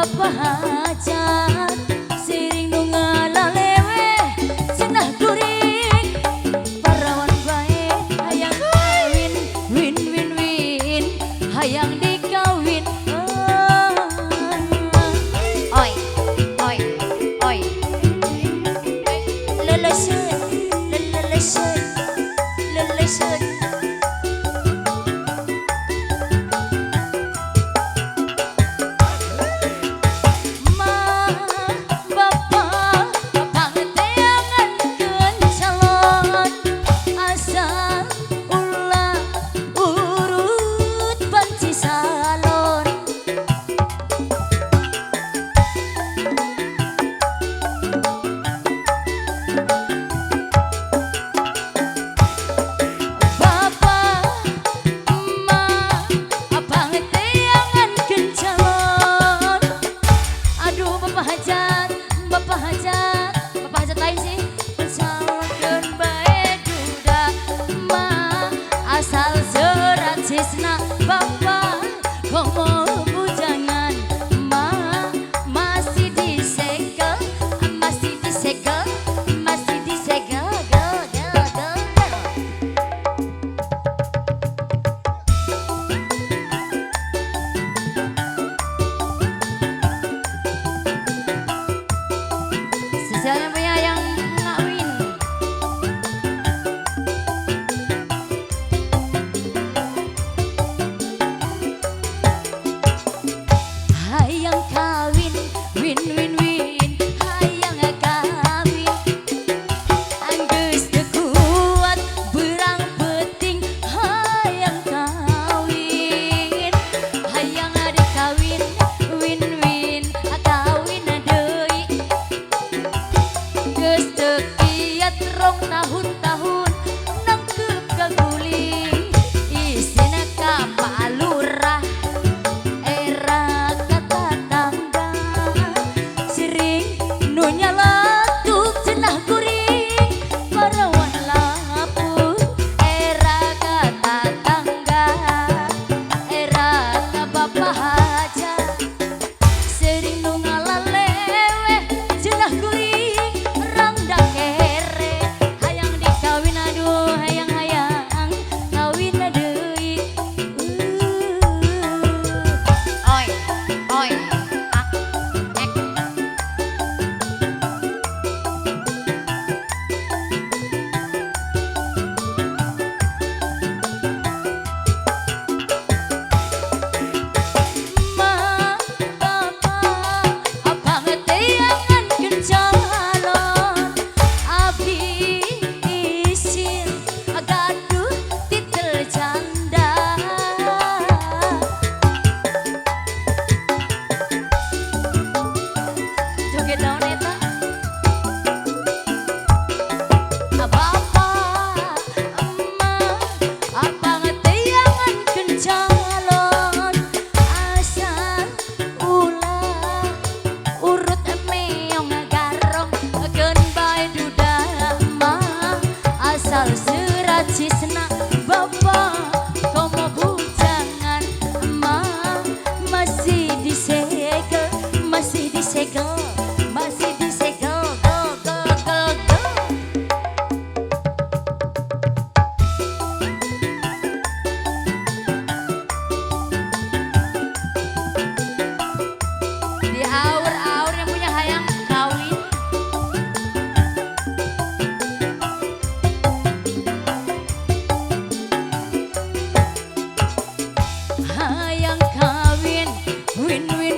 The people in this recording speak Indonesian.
bapak hajat siring nu ngalalewe cenah kuring parawan bae hayang kawin win win win hayang dikawin oi oi oi leleseun leleseun leleseun asal serat sisna bapak komo bujangan masih disegel masih disegel masih disegel gel gel gel sesanya punya yang ngawin hayang kawin win win win hayang kawin anggeus teu kuat berang penting hayang kawin hayang ade kawin win win kawin deui geus teu kiat rong tahun-tahun nangkep kaguling isina ka palurah cisna bapak komo bujangan masih disegel masih disegel masih disegel go go go go di aur-aur yang punya hayang kawin hayang kawin win win